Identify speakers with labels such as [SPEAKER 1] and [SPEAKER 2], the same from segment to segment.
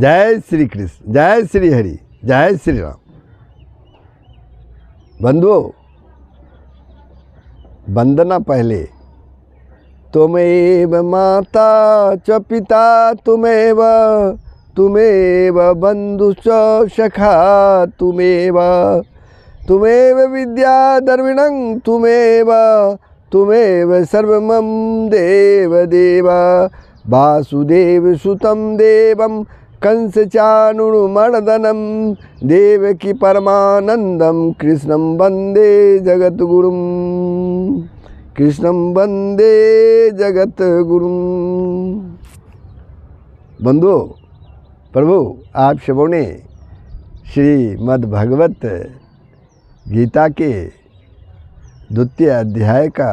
[SPEAKER 1] जय श्री कृष्ण, जय श्री हरि, जय श्री राम। बंधुओं, वंदना पहले। त्वमेव माता च पिता त्वमेव, त्वमेव बंधुश्च सखा त्वमेव, त्वमेव विद्या द्रविणं त्वमेव, त्वमेव सर्वमं देव देव। वासुदेव सुतं देवं कंस चाणूरमर्दनं, देवकी परमानंदं कृष्णं वंदे जगद्गुरुं, कृष्णं वंदे जगद्गुरुं। बंधु प्रभु, आप सबों ने श्रीमद्भगवत गीता के द्वितीय अध्याय का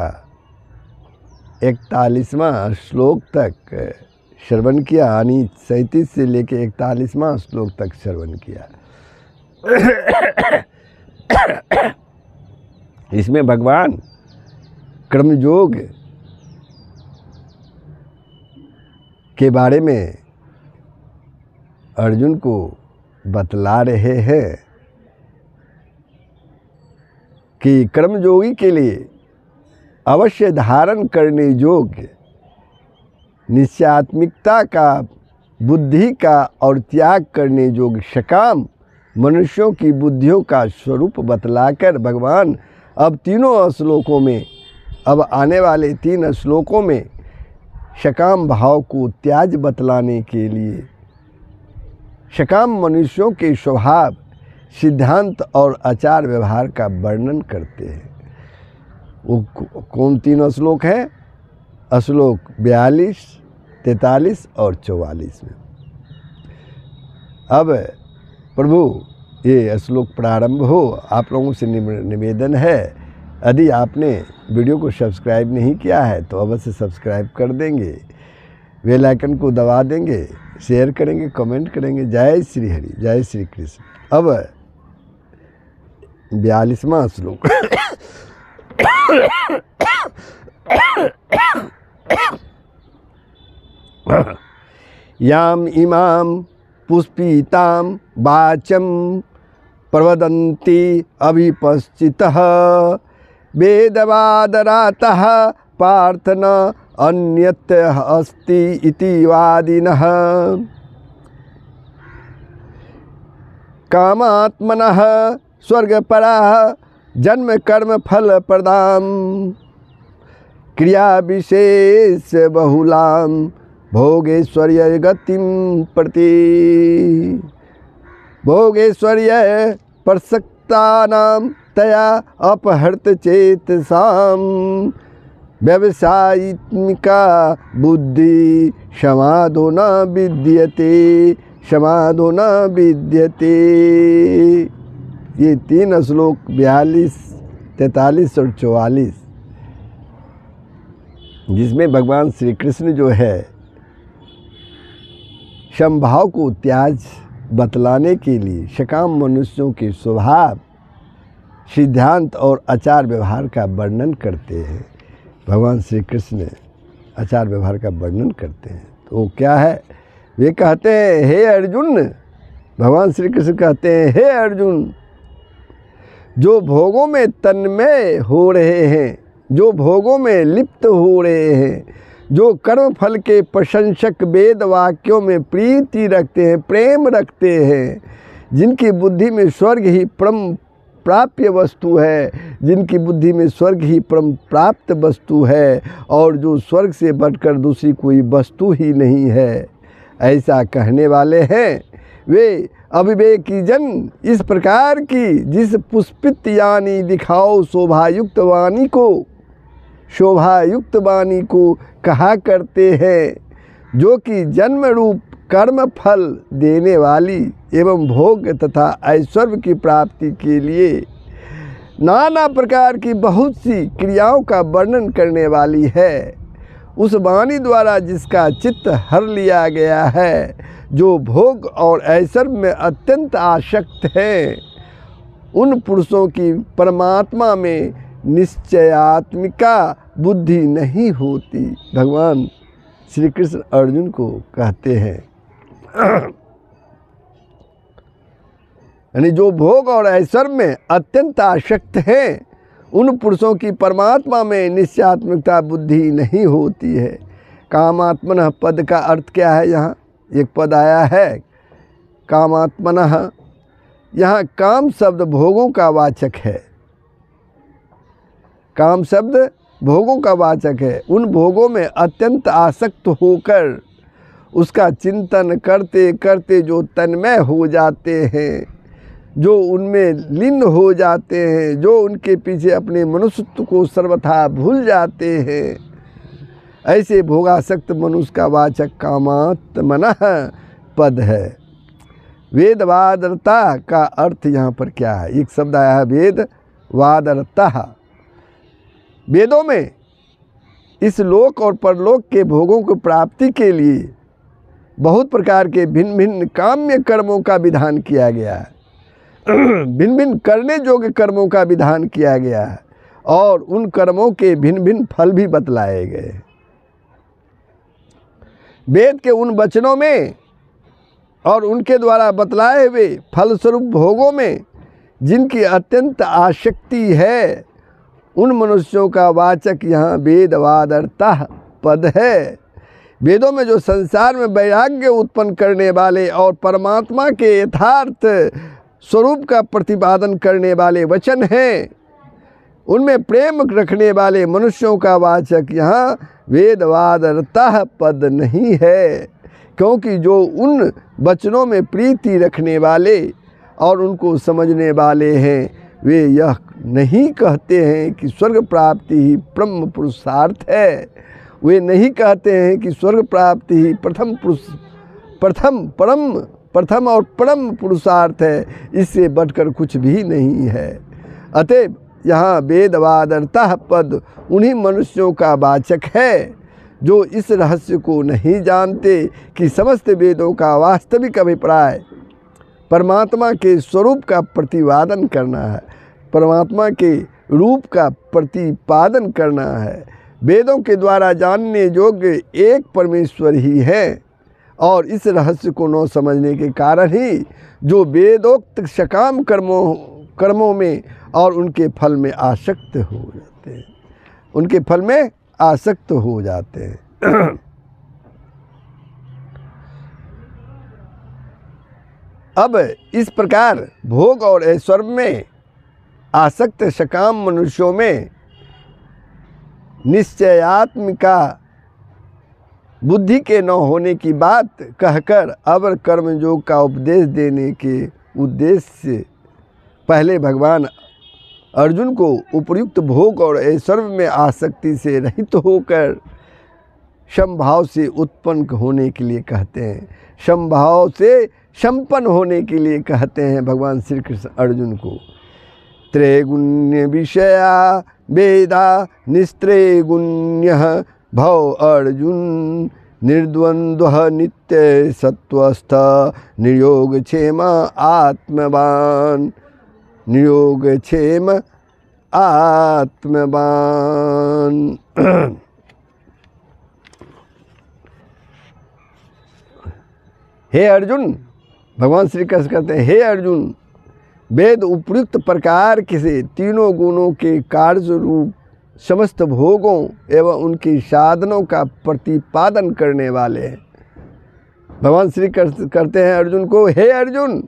[SPEAKER 1] 41वां श्लोक तक श्रवण किया, यानी 37 से लेकर 41वां श्लोक तक श्रवण किया। इसमें भगवान कर्मयोग के बारे में अर्जुन को बतला रहे हैं कि कर्मयोगी के लिए अवश्य धारण करने योग्य निश्चयात्मिकता का, बुद्धि का और त्याग करने योग्य सकाम मनुष्यों की बुद्धियों का स्वरूप बतलाकर भगवान अब तीनों श्लोकों में, अब आने वाले 3 श्लोकों में सकाम भाव को त्याज बतलाने के लिए सकाम मनुष्यों के स्वभाव, सिद्धांत और आचार व्यवहार का वर्णन करते हैं। वो कौन 3 श्लोक हैं? श्लोक 42, 43 और 44 में। अब प्रभु ये श्लोक प्रारंभ हो। आप लोगों से निवेदन है, यदि आपने वीडियो को सब्सक्राइब नहीं किया है तो अवश्य सब्सक्राइब कर देंगे, बेल आइकन को दबा देंगे, शेयर करेंगे, कमेंट करेंगे। जय श्री हरि, जय श्री कृष्ण। अब 42वां श्लोक। याम इमाम पुष्पिताम वाचम प्रवदन्ति अभिपश्चितः, वेदवादरातः पार्थ न अन्यत्र अस्ति इति वादिनः। कामात्मनः स्वर्गपराः जन्म कर्म फल प्रदाम, क्रिया विशेष बहुलाम भोगेश्वर्य गतिम प्रति, भोगेश्वर्य प्रसक्तानां तया अपहृत चेतसाम, व्यवसायिका बुद्धि समाधो न विद्यते, समाधो न विद्यते। ये 3 श्लोक 42, 43 और 44, जिसमें भगवान श्री कृष्ण जो है समभाव को त्याज बतलाने के लिए सकाम मनुष्यों के स्वभाव, सिद्धांत और आचार व्यवहार का वर्णन करते हैं। भगवान श्री कृष्ण आचार व्यवहार का वर्णन करते हैं। तो क्या है? वे कहते हैं, हे अर्जुन, भगवान श्री कृष्ण कहते हैं, हे अर्जुन, जो भोगों में तन्मय हो रहे हैं, जो भोगों में लिप्त हो रहे हैं, जो कर्म फल के प्रशंसक वेद वाक्यों में प्रीति रखते हैं, प्रेम रखते हैं, जिनकी बुद्धि में स्वर्ग ही परम प्राप्य वस्तु है, जिनकी बुद्धि में स्वर्ग ही परम प्राप्त वस्तु है, और जो स्वर्ग से बढ़कर दूसरी कोई वस्तु ही नहीं है, ऐसा कहने वाले हैं, वे अविवेकी जन इस प्रकार की जिस पुष्पित यानी दिखाओ शोभायुक्त वाणी को, शोभायुक्त वाणी को कहा करते हैं, जो कि जन्म रूप कर्म फल देने वाली एवं भोग तथा ऐश्वर्य की प्राप्ति के लिए नाना प्रकार की बहुत सी क्रियाओं का वर्णन करने वाली है। उस वाणी द्वारा जिसका चित्त हर लिया गया है, जो भोग और ऐश्वर्य में अत्यंत आसक्त हैं, उन पुरुषों की परमात्मा में निश्चयात्मिका बुद्धि नहीं होती। भगवान श्री कृष्ण अर्जुन को कहते हैं। यानी जो भोग और ऐश्वर्य में अत्यंत आसक्त हैं, उन पुरुषों की परमात्मा में निश्चयात्मकता बुद्धि नहीं होती है। कामात्मनः पद का अर्थ क्या है? यहाँ एक पद आया है कामात्मनः, यहाँ काम शब्द भोगों का वाचक है। काम शब्द भोगों का वाचक है। उन भोगों में अत्यंत आसक्त होकर उसका चिंतन करते करते जो तन्मय हो जाते हैं, जो उनमें लीन हो जाते हैं, जो उनके पीछे अपने मनुष्यत्व को सर्वथा भूल जाते हैं, ऐसे भोगासक्त मनुष्य का वाचक कामात्मनः पद है। वेदवादरता का अर्थ यहाँ पर क्या है? एक शब्द आया है वेदवादरता। वेदों में इस लोक और परलोक के भोगों की प्राप्ति के लिए बहुत प्रकार के भिन्न भिन्न काम्य कर्मों का विधान किया गया है। भिन्न भिन्न करने योग्य कर्मों का विधान किया गया है और उन कर्मों के भिन्न भिन्न फल भी बतलाए गए। वेद के उन वचनों में और उनके द्वारा बतलाए हुए फलस्वरूप भोगों में जिनकी अत्यंत आसक्ति है, उन मनुष्यों का वाचक यहाँ वेदवादरता पद है। वेदों में जो संसार में वैराग्य उत्पन्न करने वाले और परमात्मा के यथार्थ स्वरूप का प्रतिपादन करने वाले वचन हैं, उनमें प्रेम रखने वाले मनुष्यों का वाचक यहाँ वेदवादरता पद नहीं है, क्योंकि जो उन वचनों में प्रीति रखने वाले और उनको समझने वाले हैं, वे यह नहीं कहते हैं कि स्वर्ग प्राप्ति ही परम पुरुषार्थ है। वे नहीं कहते हैं कि स्वर्ग प्राप्ति ही प्रथम और परम पुरुषार्थ है, इससे बढ़कर कुछ भी नहीं है। अतएव यहाँ वेदवादरता पद उन्हीं मनुष्यों का वाचक है जो इस रहस्य को नहीं जानते कि समस्त वेदों का वास्तविक अभिप्राय परमात्मा के स्वरूप का प्रतिपादन करना है, परमात्मा के रूप का प्रतिपादन करना है। वेदों के द्वारा जानने योग्य एक परमेश्वर ही है और इस रहस्य को न समझने के कारण ही जो वेदोक्त सकाम कर्मों में और उनके फल में आसक्त हो जाते हैं, उनके फल में आसक्त हो जाते हैं। अब इस प्रकार भोग और ऐश्वर्य में आसक्त सकाम मनुष्यों में निश्चयात्मिका बुद्धि के न होने की बात कहकर अब कर्मयोग का उपदेश देने के उद्देश्य से पहले भगवान अर्जुन को उपयुक्त भोग और ऐश्वर्य में आसक्ति से रहित होकर समभाव से उत्पन्न होने के लिए कहते हैं, समभाव से संपन्न होने के लिए कहते हैं भगवान श्री कृष्ण अर्जुन को। त्रैगुण्य विषया वेदा निस्त्रैगुण्यः भव अर्जुन निर्द्वन्द्वः नित्य सत्वस्थ निर्योगक्षेम आत्मवान, निर्योगक्षेम आत्मवान। हे अर्जुन, भगवान श्री कृष्ण कहते हैं, हे अर्जुन, वेद उपयुक्त प्रकार से तीनों गुणों के कार्य रूप समस्त भोगों एवं उनके साधनों का प्रतिपादन करने वाले हैं। भगवान श्री कृष्ण कहते हैं अर्जुन को, हे अर्जुन,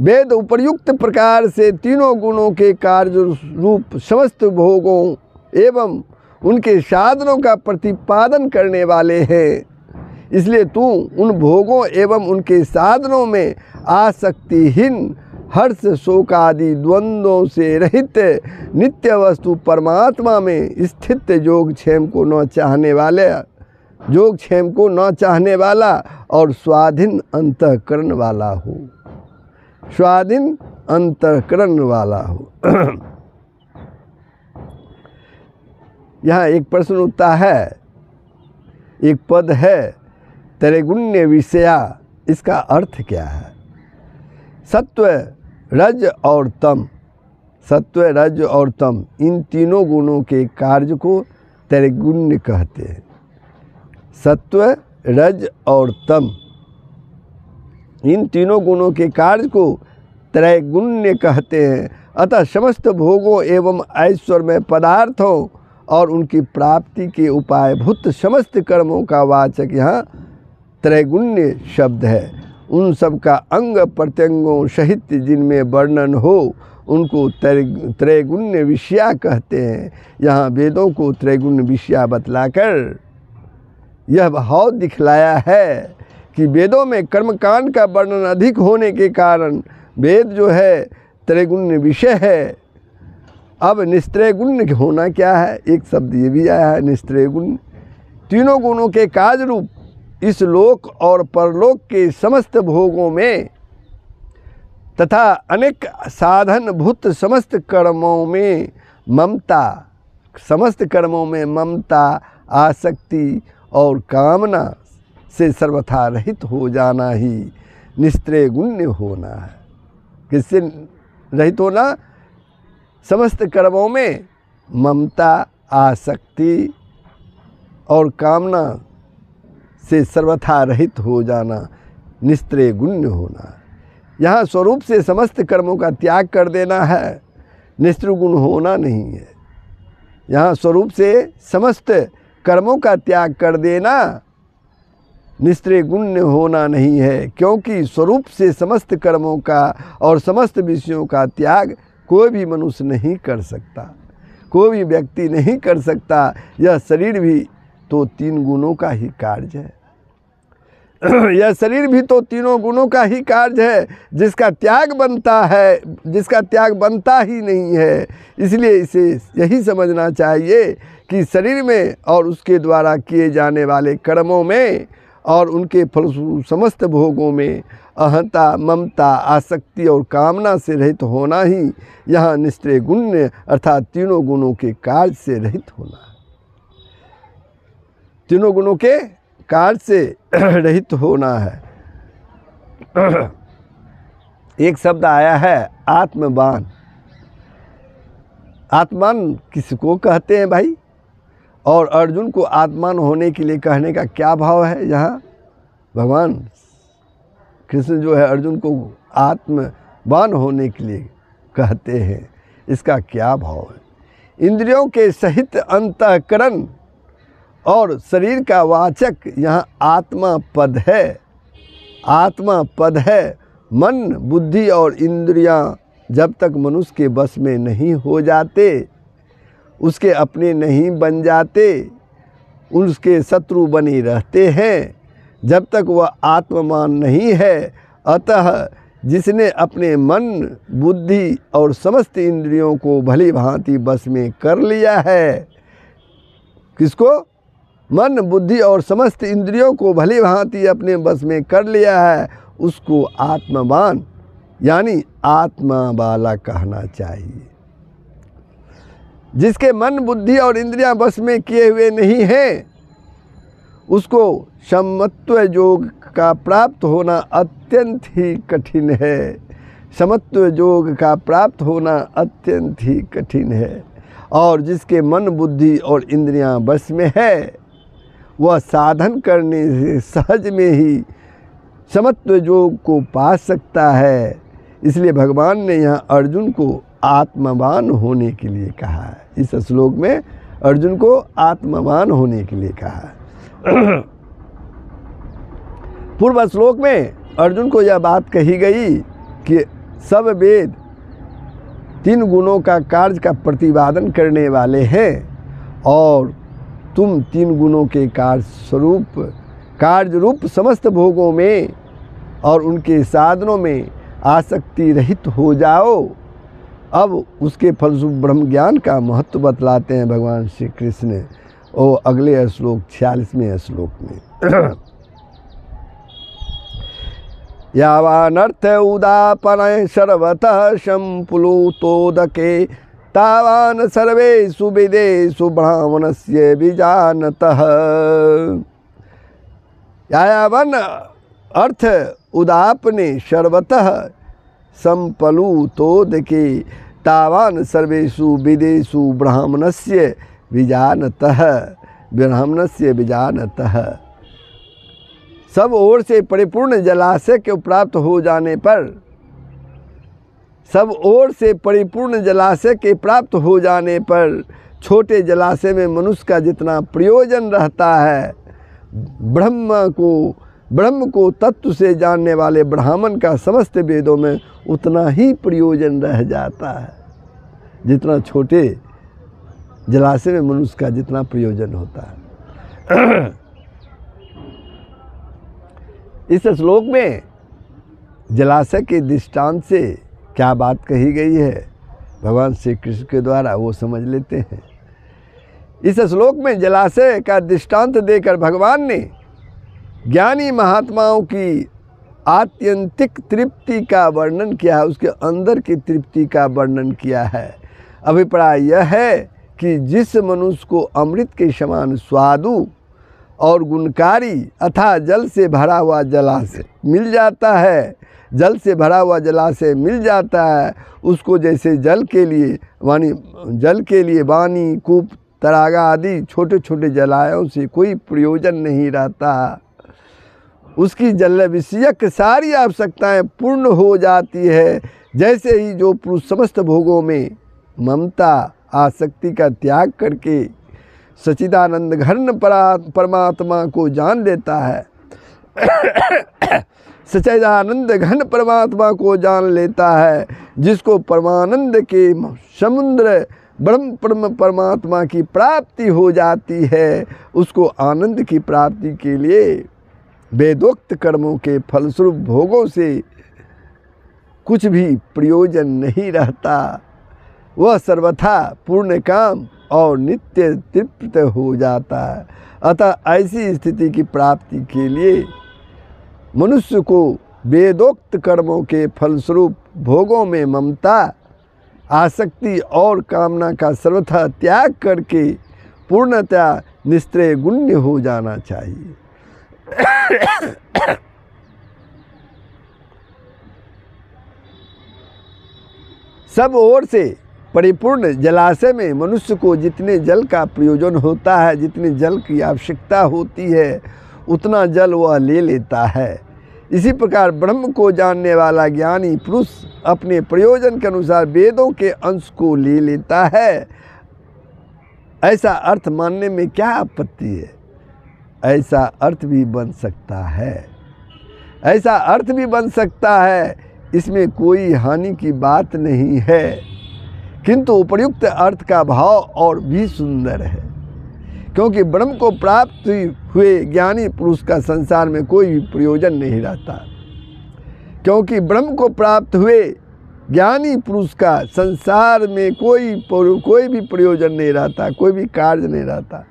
[SPEAKER 1] वेद उपयुक्त प्रकार से तीनों गुणों के कार्य रूप समस्त भोगों एवं उनके साधनों का प्रतिपादन करने वाले हैं। इसलिए तू उन भोगों एवं उनके साधनों में आसक्तिहीन, हर्ष शोक आदि द्वंद्वों से रहित नित्य वस्तु परमात्मा में स्थित योगक्षेम को न चाहने वाला और स्वाधीन अंतःकरण वाला हो, स्वाधीन अंतःकरण वाला हो। यहाँ एक प्रश्न उठता है, एक पद है त्रैगुण्य विषया, इसका अर्थ क्या है? सत्व रज और तम, सत्व रज और तम इन तीनों गुणों के कार्य को त्रैगुण्य कहते हैं। सत्व रज और तम इन तीनों गुणों के कार्य को त्रैगुण्य कहते हैं। अतः समस्त भोगों एवं ऐश्वर्य पदार्थों और उनकी प्राप्ति के उपाय भूत समस्त कर्मों का वाचक यहाँ त्रैगुण्य शब्द है। उन सब का अंग प्रत्यंगों सहित जिनमें वर्णन हो उनको त्रैगुण्य विषया कहते हैं। यहाँ वेदों को त्रैगुण्य विषया बतलाकर यह भाव दिखलाया है कि वेदों में कर्मकांड का वर्णन अधिक होने के कारण वेद जो है त्रैगुण्य विषय है। अब निस्त्रैगुण्य होना क्या है, एक शब्द ये भी आया है निस्त्रैगुण्य। तीनों गुणों के कार्य रूप इस लोक और परलोक के समस्त भोगों में तथा अनेक साधन भूत समस्त कर्मों में ममता, समस्त कर्मों में ममता, आसक्ति और कामना से सर्वथा रहित हो जाना ही निस्त्रैगुण्य होना है। किससे रहित होना? समस्त कर्मों में ममता, आसक्ति और कामना से सर्वथा रहित हो जाना निस्त्रैगुण्य होना। यहाँ स्वरूप से समस्त कर्मों का त्याग कर देना है, निस्त्रगुण होना नहीं है। यहाँ स्वरूप से समस्त कर्मों का त्याग कर देना निस्त्रगुण्य होना नहीं है, क्योंकि स्वरूप से समस्त कर्मों का और समस्त विषयों का त्याग कोई भी मनुष्य नहीं कर सकता, कोई भी व्यक्ति नहीं कर सकता। यह शरीर भी तो तीन गुणों का ही कार्य है। यह शरीर भी तो तीनों गुणों का ही कार्य है, जिसका त्याग बनता है, जिसका त्याग बनता ही नहीं है। इसलिए इसे यही समझना चाहिए कि शरीर में और उसके द्वारा किए जाने वाले कर्मों में और उनके फलस्वरूप समस्त भोगों में अहंता, ममता, आसक्ति और कामना से रहित होना ही यहाँ निस्त्रैगुण्य अर्थात तीनों गुणों के कार्य से रहित होना है। तीनों गुणों के कार्य से रहित होना है। एक शब्द आया है आत्मवान। आत्मान किसको कहते हैं भाई? और अर्जुन को आत्मान होने के लिए कहने का क्या भाव है? यहाँ भगवान कृष्ण जो है अर्जुन को आत्मवान होने के लिए कहते हैं, इसका क्या भाव है? इंद्रियों के सहित अंतःकरण और शरीर का वाचक यहाँ आत्मा पद है। आत्मा पद है। मन, बुद्धि और इंद्रियां जब तक मनुष्य के बस में नहीं हो जाते, उसके अपने नहीं बन जाते, उसके शत्रु बने रहते हैं, जब तक वह आत्मवान नहीं है। अतः जिसने अपने मन, बुद्धि और समस्त इंद्रियों को भली भांति बस में कर लिया है, किसको? मन, बुद्धि और समस्त इंद्रियों को भली भांति अपने बस में कर लिया है, उसको आत्मवान यानी आत्मा वाला कहना चाहिए। जिसके मन, बुद्धि और इंद्रियां बस में किए हुए नहीं हैं, उसको समत्व योग का प्राप्त होना अत्यंत ही कठिन है। समत्व योग का प्राप्त होना अत्यंत ही कठिन है। और जिसके मन, बुद्धि और इंद्रियां बस में है, वह साधन करने से सहज में ही समत्व योग को पा सकता है। इसलिए भगवान ने यहाँ अर्जुन को आत्मवान होने के लिए कहा है। इस श्लोक में अर्जुन को आत्मवान होने के लिए कहा है। पूर्व श्लोक में अर्जुन को यह बात कही गई कि सब वेद तीन गुणों का कार्य का प्रतिपादन करने वाले हैं और तुम तीन गुणों के कार्य रूप समस्त भोगों में और उनके साधनों में आसक्ति रहित हो जाओ। अब उसके फलस्वरूप ब्रह्म ज्ञान का महत्व बतलाते हैं भगवान श्री कृष्ण और अगले श्लोक 46वें श्लोक में। यावानर्थ उदापन सर्वतः संप्लुतोदके तावान सर्वेषु वेदेषु ब्राह्मणस्य विजानतः। यावान अर्थ उदापने सर्वतः संप्लुतोदके तावान सर्वेषु वेदेषु ब्राह्मणस्य विजानतः। ब्राह्मणस्य विजानतः सब ओर से परिपूर्ण जलाशय के प्राप्त हो जाने पर सब ओर से परिपूर्ण जलाशय के प्राप्त हो जाने पर छोटे जलाशय में मनुष्य का जितना प्रयोजन रहता है, ब्रह्म को तत्व से जानने वाले ब्राह्मण का समस्त वेदों में उतना ही प्रयोजन रह जाता है जितना छोटे जलाशय में मनुष्य का जितना प्रयोजन होता है। इस श्लोक में जलाशय के दृष्टांत से क्या बात कही गई है भगवान श्री कृष्ण के द्वारा, वो समझ लेते हैं। इस श्लोक में जलाशय का दृष्टांत देकर भगवान ने ज्ञानी महात्माओं की आत्यंतिक तृप्ति का वर्णन किया है, उसके अंदर की तृप्ति का वर्णन किया है। अभिप्राय यह है कि जिस मनुष्य को अमृत के समान स्वादु और गुणकारी अथवा जल से भरा हुआ जलाशय मिल जाता है, जल से भरा हुआ जलाशय मिल जाता है, उसको जैसे जल के लिए वाणी, कूप, तरागा आदि छोटे छोटे जलाशयों से कोई प्रयोजन नहीं रहता। उसकी जल विषयक सारी आवश्यकताएं पूर्ण हो जाती है। जैसे ही जो पुरुष समस्त भोगों में ममता आसक्ति का त्याग करके सच्चिदानंद घन परमात्मा को जान लेता है, सच्चिदानंद घन परमात्मा को जान लेता है, जिसको परमानंद के समुद्र ब्रह्म परमात्मा की प्राप्ति हो जाती है, उसको आनंद की प्राप्ति के लिए वेदोक्त कर्मों के फलस्वरूप भोगों से कुछ भी प्रयोजन नहीं रहता। वह सर्वथा पूर्ण काम और नित्य तृप्त हो जाता है। अतः ऐसी स्थिति की प्राप्ति के लिए मनुष्य को वेदोक्त कर्मों के फलस्वरूप भोगों में ममता, आसक्ति और कामना का सर्वथा त्याग करके पूर्णतया निस्त्रय गुण्य हो जाना चाहिए। सब ओर से परिपूर्ण जलाशय में मनुष्य को जितने जल का प्रयोजन होता है, जितने जल की आवश्यकता होती है, उतना जल वह ले लेता है। इसी प्रकार ब्रह्म को जानने वाला ज्ञानी पुरुष अपने प्रयोजन के अनुसार वेदों के अंश को ले लेता है। ऐसा अर्थ मानने में क्या आपत्ति है? ऐसा अर्थ भी बन सकता है, ऐसा अर्थ भी बन सकता है, इसमें कोई हानि की बात नहीं है। किंतु उपर्युक्त अर्थ का भाव और भी सुंदर है, क्योंकि ब्रह्म को प्राप्त हुए ज्ञानी पुरुष का संसार में कोई भी प्रयोजन नहीं रहता। क्योंकि ब्रह्म को प्राप्त हुए ज्ञानी पुरुष का संसार में कोई भी प्रयोजन नहीं रहता, कोई भी कार्य नहीं रहता।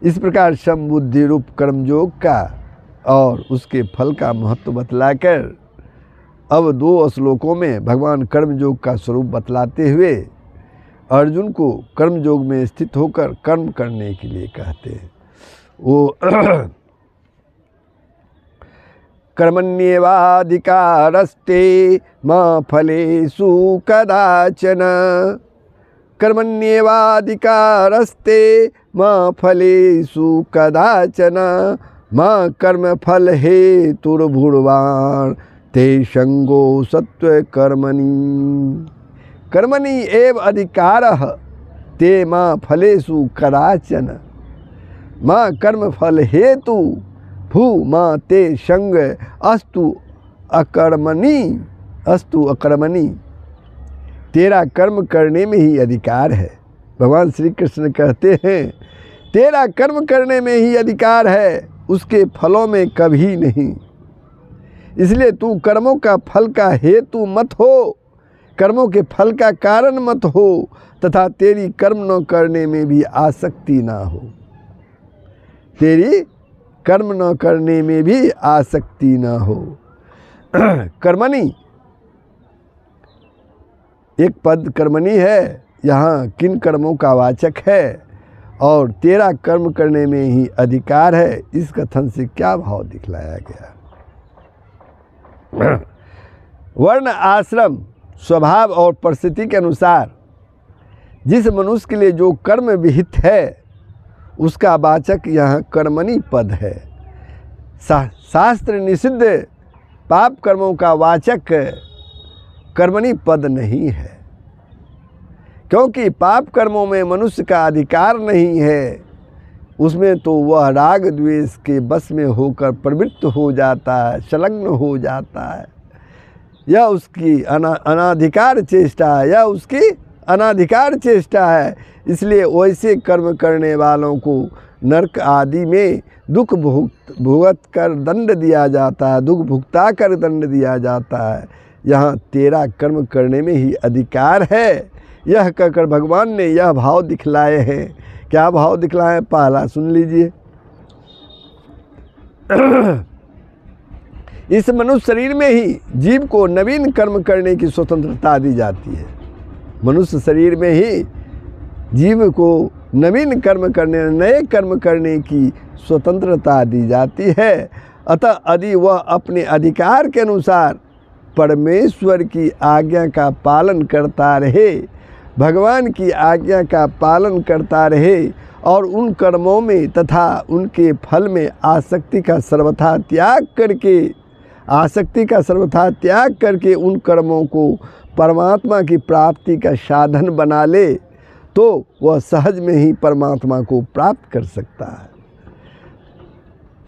[SPEAKER 1] इस प्रकार समबुद्धि रूप कर्मयोग का और उसके फल का महत्व बतलाकर अब 2 श्लोकों में भगवान कर्मयोग का स्वरूप बतलाते हुए अर्जुन को कर्मयोग में स्थित होकर कर्म करने के लिए कहते हैं। वो कर्मण्येवाधिकारस्ते मा फलेषु कदाचन, कर्मण्येवाधिकारस्ते मा फलेषु कदाचन, मा कर्मफल हेतुर्भूर्वान् ते संगो सत्व कर्मणि, कर्मणि एव अधिकारः ते मा फलेषु कदाचन, मा कर्मफल हेतु भू मा ते संग अस्तु अकर्मणि। तेरा कर्म करने में ही अधिकार है। भगवान श्री कृष्ण कहते हैं तेरा कर्म करने में ही अधिकार है, उसके फलों में कभी नहीं। इसलिए तू कर्मों का फल का हेतु मत हो, कर्मों के फल का कारण मत हो, तथा तेरी कर्म न करने में भी आसक्ति ना हो, तेरी कर्म न करने में भी आसक्ति ना हो। कर्मणि एक पद कर्मणि है, यहाँ किन कर्मों का वाचक है, और तेरा कर्म करने में ही अधिकार है, इस कथन से क्या भाव दिखलाया गया? वर्ण आश्रम स्वभाव और परिस्थिति के अनुसार जिस मनुष्य के लिए जो कर्म विहित है, उसका वाचक यहाँ कर्मणि पद है। शास्त्र निषिद्ध पाप कर्मों का वाचक कर्मणि पद नहीं है, क्योंकि पाप कर्मों में मनुष्य का अधिकार नहीं है। उसमें तो वह राग द्वेष के बस में होकर प्रवृत्त हो जाता है, संलग्न हो जाता है। यह उसकी अनाधिकार चेष्टा है, यह उसकी अनाधिकार चेष्टा है। इसलिए वैसे कर्म करने वालों को नरक आदि में दुख भुगत कर दंड दिया जाता है, दुख भुगता कर दंड दिया जाता है। यहाँ तेरा कर्म करने में ही अधिकार है, यह कहकर भगवान ने यह भाव दिखलाए हैं। क्या भाव दिखलाए? पहला सुन लीजिए। इस मनुष्य शरीर में ही जीव को नवीन कर्म करने की स्वतंत्रता दी जाती है। मनुष्य शरीर में ही जीव को नवीन कर्म करने, नए कर्म करने की स्वतंत्रता दी जाती है। अतः यदि वह अपने अधिकार के अनुसार परमेश्वर की आज्ञा का पालन करता रहे, भगवान की आज्ञा का पालन करता रहे और उन कर्मों में तथा उनके फल में आसक्ति का सर्वथा त्याग करके उन कर्मों को परमात्मा की प्राप्ति का साधन बना ले, तो वह सहज में ही परमात्मा को प्राप्त कर सकता है।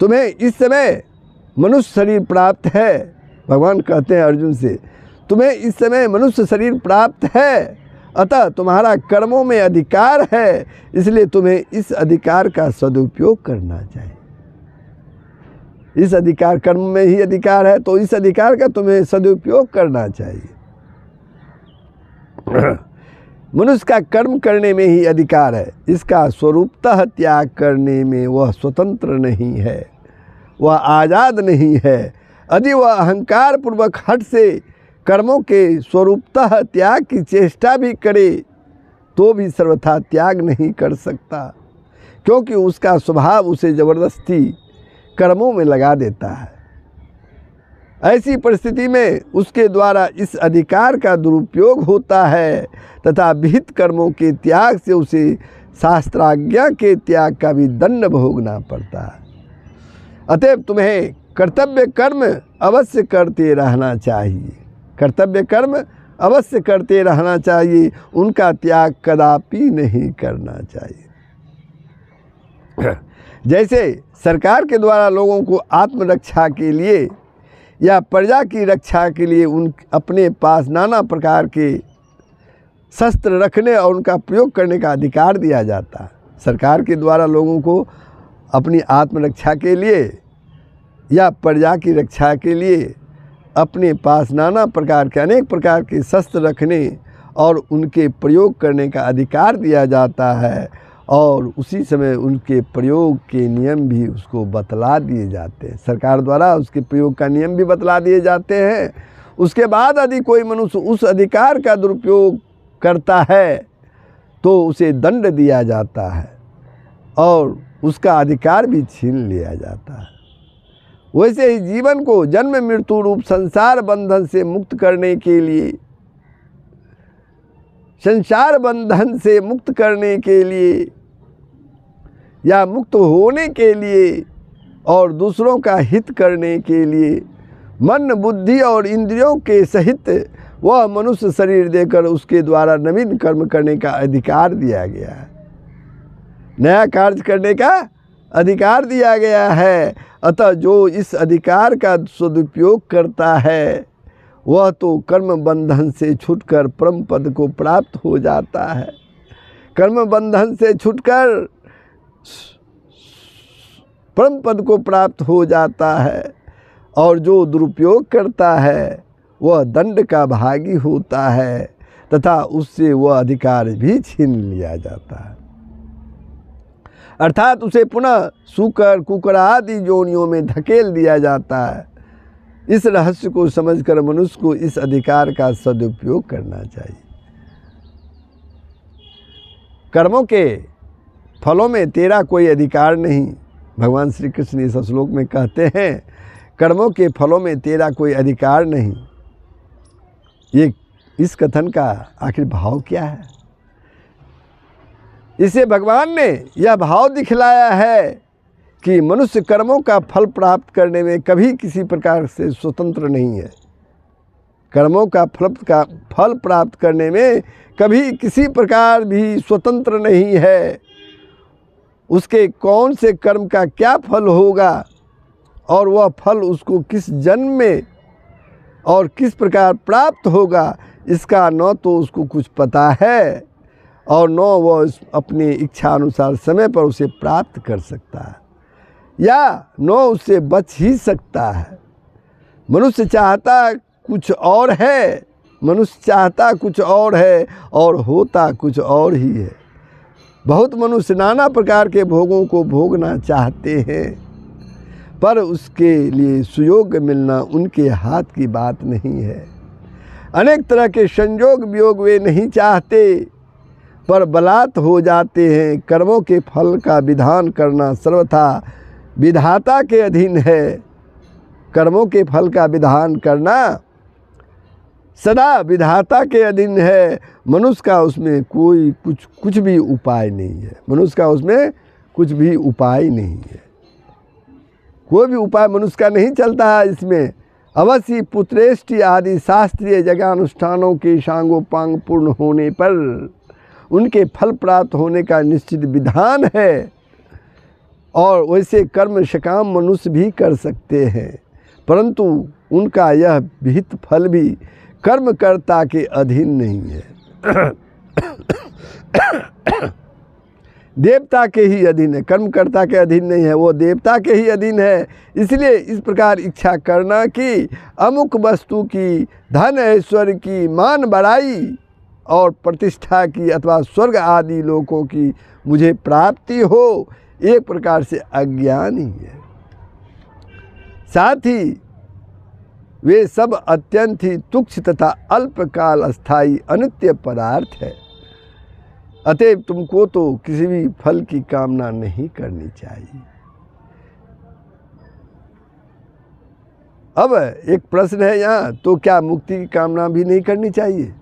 [SPEAKER 1] तुम्हें इस समय मनुष्य शरीर प्राप्त है। भगवान कहते हैं अर्जुन से, तुम्हें इस समय मनुष्य शरीर प्राप्त है, अतः तुम्हारा कर्मों में अधिकार है। इसलिए तुम्हें इस अधिकार का सदुपयोग करना चाहिए। इस अधिकार, कर्म में ही अधिकार है, तो इस अधिकार का तुम्हें सदुपयोग करना चाहिए। मनुष्य का कर्म करने में ही अधिकार है, इसका स्वरूपतः त्याग करने में वह स्वतंत्र नहीं है, वह आज़ाद नहीं है। यदि वह अहंकार पूर्वक हठ से कर्मों के स्वरूपतः त्याग की चेष्टा भी करे तो भी सर्वथा त्याग नहीं कर सकता, क्योंकि उसका स्वभाव उसे जबरदस्ती कर्मों में लगा देता है। ऐसी परिस्थिति में उसके द्वारा इस अधिकार का दुरुपयोग होता है तथा विहित कर्मों के त्याग से उसे शास्त्राज्ञा के त्याग का भी दंड भोगना पड़ता है। अतएव तुम्हें कर्तव्य कर्म अवश्य करते रहना चाहिए, कर्तव्य कर्म अवश्य करते रहना चाहिए, उनका त्याग कदापि नहीं करना चाहिए। जैसे सरकार के द्वारा लोगों को आत्मरक्षा के लिए या प्रजा की रक्षा के लिए अपने पास नाना प्रकार के शस्त्र रखने और उनका प्रयोग करने का अधिकार दिया जाता है। सरकार के द्वारा लोगों को अपनी आत्मरक्षा के लिए या प्रजा की रक्षा के लिए अपने पास नाना प्रकार के, अनेक प्रकार के शस्त्र रखने और उनके प्रयोग करने का अधिकार दिया जाता है, और उसी समय उनके प्रयोग के नियम भी उसको बतला दिए जाते हैं। सरकार द्वारा उसके प्रयोग का नियम भी बतला दिए जाते हैं। उसके बाद यदि कोई मनुष्य उस अधिकार का दुरुपयोग करता है तो उसे दंड दिया जाता है और उसका अधिकार भी छीन लिया जाता है। वैसे ही जीवन को जन्म मृत्यु रूप संसार बंधन से मुक्त करने के लिए, संसार बंधन से मुक्त करने के लिए या मुक्त होने के लिए और दूसरों का हित करने के लिए मन बुद्धि और इंद्रियों के सहित वह मनुष्य शरीर देकर उसके द्वारा नवीन कर्म करने का अधिकार दिया गया है, नया कार्य करने का अधिकार दिया गया है। अतः जो इस अधिकार का सदुपयोग करता है वह तो कर्म बंधन से छूटकर परम पद को प्राप्त हो जाता है। कर्म बंधन से छूटकर परम पद को प्राप्त हो जाता है, और जो दुरुपयोग करता है वह दंड का भागी होता है तथा उससे वह अधिकार भी छीन लिया जाता है, अर्थात उसे पुनः सूकर कुकर आदि योनियों में धकेल दिया जाता है। इस रहस्य को समझकर मनुष्य को इस अधिकार का सदुपयोग करना चाहिए। कर्मों के फलों में तेरा कोई अधिकार नहीं। भगवान श्री कृष्ण इस श्लोक में कहते हैं, कर्मों के फलों में तेरा कोई अधिकार नहीं। ये इस कथन का आखिर भाव क्या है? इसे भगवान ने यह भाव दिखलाया है कि मनुष्य कर्मों का फल प्राप्त करने में कभी किसी प्रकार से स्वतंत्र नहीं है, कर्मों का फल प्राप्त करने में कभी किसी प्रकार भी स्वतंत्र नहीं है। उसके कौन से कर्म का क्या फल होगा और वह फल उसको किस जन्म में और किस प्रकार प्राप्त होगा, इसका न तो उसको कुछ पता है और न वह अपनी इच्छा अनुसार समय पर उसे प्राप्त कर सकता है या न उससे बच ही सकता है। मनुष्य चाहता कुछ और है, मनुष्य चाहता कुछ और है और होता कुछ और ही है। बहुत मनुष्य नाना प्रकार के भोगों को भोगना चाहते हैं, पर उसके लिए सुयोग मिलना उनके हाथ की बात नहीं है। अनेक तरह के संयोग वियोग वे नहीं चाहते, पर बलात् हो जाते हैं। कर्मों के फल का विधान करना सर्वथा विधाता के अधीन है। कर्मों के फल का विधान करना सदा विधाता के अधीन है। मनुष्य का उसमें कोई कुछ भी उपाय नहीं है। मनुष्य का उसमें कुछ भी उपाय नहीं है। कोई भी उपाय मनुष्य का नहीं चलता है इसमें। अवश्य पुत्रेष्टि आदि शास्त्रीय जगानुष्ठानों के सांगोपांग पूर्ण होने पर उनके फल प्राप्त होने का निश्चित विधान है और वैसे कर्म सकाम मनुष्य भी कर सकते हैं, परंतु उनका यह विहित फल भी कर्मकर्ता के अधीन नहीं है। देवता के ही अधीन है, कर्मकर्ता के अधीन नहीं है, वो देवता के ही अधीन है। इसलिए इस प्रकार इच्छा करना कि अमुक वस्तु की, धन ऐश्वर्य की, मान बढ़ाई और प्रतिष्ठा की अथवा स्वर्ग आदि लोकों की मुझे प्राप्ति हो, एक प्रकार से अज्ञान ही है। साथ ही वे सब अत्यंत ही तुच्छ तथा अल्पकाल अस्थायी अनित्य पदार्थ है। अतएव तुमको तो किसी भी फल की कामना नहीं करनी चाहिए। अब एक प्रश्न है यहाँ, तो क्या मुक्ति की कामना भी नहीं करनी चाहिए?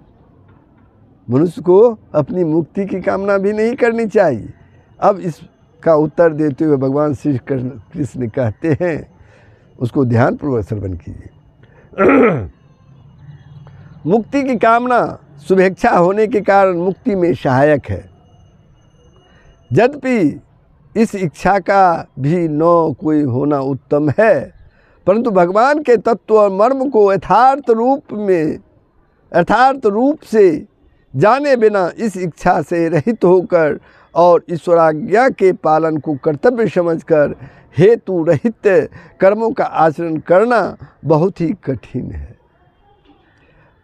[SPEAKER 1] मनुष्य को अपनी मुक्ति की कामना भी नहीं करनी चाहिए। अब इसका उत्तर देते हुए भगवान श्री कृष्ण कहते हैं, उसको ध्यानपूर्वक श्रवण कीजिए। मुक्ति की कामना शुभेच्छा होने के कारण मुक्ति में सहायक है। यद्यपि इस इच्छा का भी न कोई होना उत्तम है, परंतु भगवान के तत्व और मर्म को यथार्थ रूप से जाने बिना इस इच्छा से रहित होकर और ईश्वराज्ञा के पालन को कर्तव्य समझकर हेतु रहित कर्मों का आचरण करना बहुत ही कठिन है।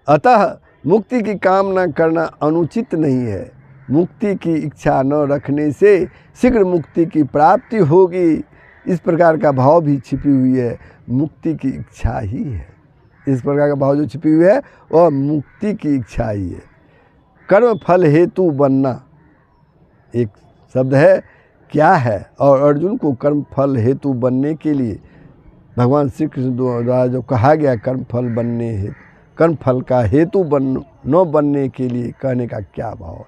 [SPEAKER 1] अतः मुक्ति की कामना करना अनुचित नहीं है। मुक्ति की इच्छा न रखने से शीघ्र मुक्ति की प्राप्ति होगी, इस प्रकार का भाव भी छिपी हुई है। मुक्ति की इच्छा ही है, इस प्रकार का भाव जो छिपी हुई है वह मुक्ति की इच्छा ही है। कर्म फल हेतु बनना एक शब्द है, क्या है? और अर्जुन को कर्म फल हेतु बनने के लिए भगवान श्री कृष्ण द्वारा जो कहा गया कर्म फल का हेतु न बनने के लिए कहने का क्या भाव?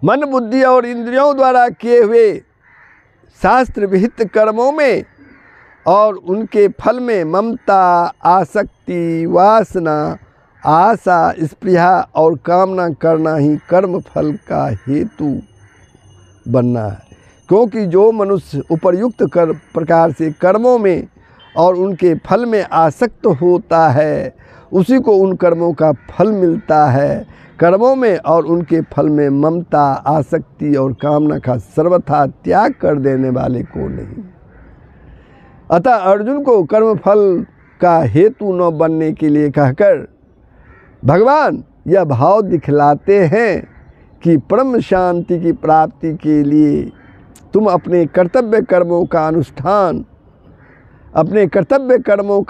[SPEAKER 1] मन बुद्धि और इंद्रियों द्वारा किए हुए शास्त्र विहित कर्मों में और उनके फल में ममता, आसक्ति, वासना, आशा, स्पृहा और कामना करना ही कर्म फल का हेतु बनना है। क्योंकि जो मनुष्य उपर्युक्त प्रकार से कर्मों में और उनके फल में आसक्त होता है, उसी को उन कर्मों का फल मिलता है। कर्मों में और उनके फल में ममता, आसक्ति और कामना का सर्वथा त्याग कर देने वाले को नहीं। अतः अर्जुन को कर्म फल का हेतु न बनने के लिए कहकर भगवान यह भाव दिखलाते हैं कि परम शांति की प्राप्ति के लिए तुम अपने कर्तव्य कर्मों का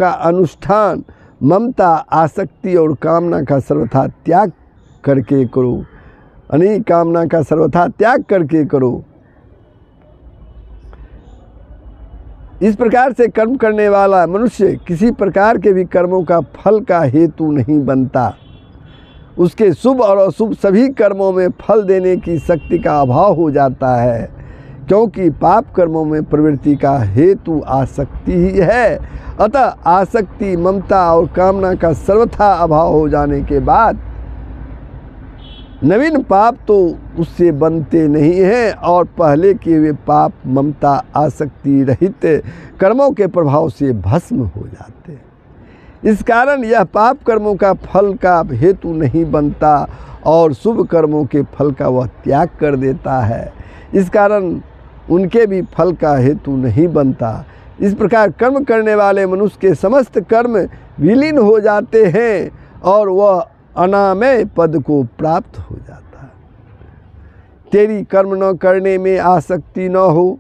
[SPEAKER 1] अनुष्ठान ममता, आसक्ति और कामना का सर्वथा त्याग करके करो। अनेक कामना का सर्वथा त्याग करके करो। इस प्रकार से कर्म करने वाला मनुष्य किसी प्रकार के भी कर्मों का फल का हेतु नहीं बनता। उसके शुभ और अशुभ सभी कर्मों में फल देने की शक्ति का अभाव हो जाता है, क्योंकि पाप कर्मों में प्रवृत्ति का हेतु आसक्ति ही है। अतः आसक्ति, ममता और कामना का सर्वथा अभाव हो जाने के बाद नवीन पाप तो उससे बनते नहीं हैं और पहले किए हुए पाप ममता आसक्ति रहित कर्मों के प्रभाव से भस्म हो जाते हैं। इस कारण यह पाप कर्मों का फल का हेतु नहीं बनता और शुभ कर्मों के फल का वह त्याग कर देता है। इस कारण उनके भी फल का हेतु नहीं बनता। इस प्रकार कर्म करने वाले मनुष्य के समस्त कर्म विलीन हो जाते हैं और वह अनामय पद को प्राप्त हो जाता है। तेरी कर्म न करने में आसक्ति न हो,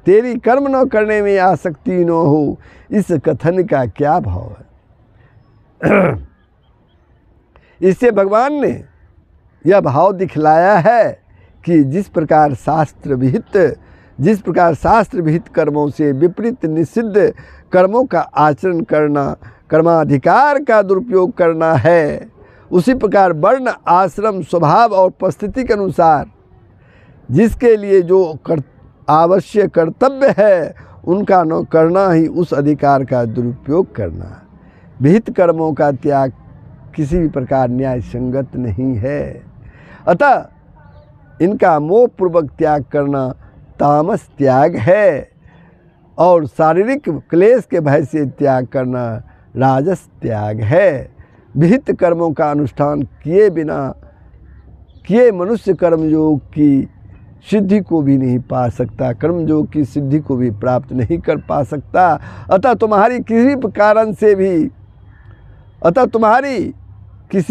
[SPEAKER 1] तेरी कर्म न करने में आसक्ति न हो, इस कथन का क्या भाव है? इससे भगवान ने यह भाव दिखलाया है कि जिस प्रकार शास्त्र विहित कर्मों से विपरीत निषिद्ध कर्मों का आचरण करना कर्माधिकार का दुरुपयोग करना है, उसी प्रकार वर्ण, आश्रम, स्वभाव और परिस्थिति के अनुसार जिसके लिए जो आवश्यक कर्तव्य है उनका न करना ही उस अधिकार का दुरुपयोग करना है। विहित कर्मों का त्याग किसी भी प्रकार न्याय संगत नहीं है। अतः इनका मोहपूर्वक त्याग करना तामस त्याग है और शारीरिक क्लेश के भय से त्याग करना राजस त्याग है। विहित कर्मों का अनुष्ठान किए मनुष्य कर्मयोग की सिद्धि को भी नहीं पा सकता, कर्मयोग की सिद्धि को भी प्राप्त नहीं कर पा सकता। अतः तुम्हारी किसी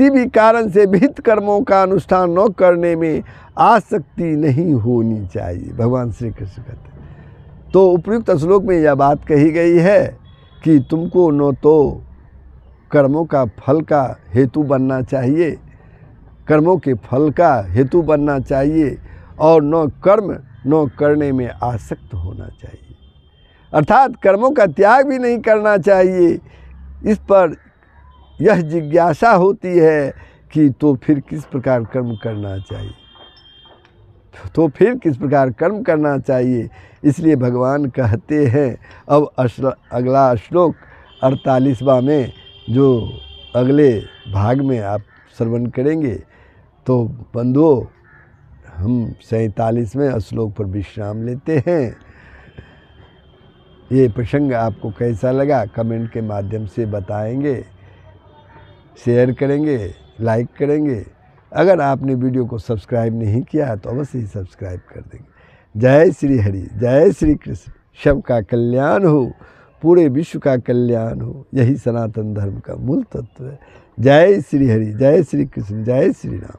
[SPEAKER 1] भी कारण से विहित कर्मों का अनुष्ठान न करने में आसक्ति नहीं होनी चाहिए, भगवान श्री कृष्ण कहते हैं। तो उपयुक्त श्लोक में यह बात कही गई है कि तुमको न तो कर्मों का फल का हेतु बनना चाहिए, कर्मों के फल का हेतु बनना चाहिए और न कर्म न करने में आसक्त होना चाहिए, अर्थात कर्मों का त्याग भी नहीं करना चाहिए। इस पर यह जिज्ञासा होती है कि तो फिर किस प्रकार कर्म करना चाहिए, इसलिए भगवान कहते हैं। अब अगला श्लोक 48वां में जो अगले भाग में आप श्रवण करेंगे, तो बंधुओं हम 47वें श्लोक पर विश्राम लेते हैं। ये प्रसंग आपको कैसा लगा कमेंट के माध्यम से बताएंगे, शेयर करेंगे, लाइक करेंगे। अगर आपने वीडियो को सब्सक्राइब नहीं किया तो अवश्य ही सब्सक्राइब कर देंगे। जय श्री हरि, जय श्री कृष्ण। सबका कल्याण हो, पूरे विश्व का कल्याण हो, यही सनातन धर्म का मूल तत्व है। जय श्री हरि, जय श्री कृष्ण, जय श्री राम।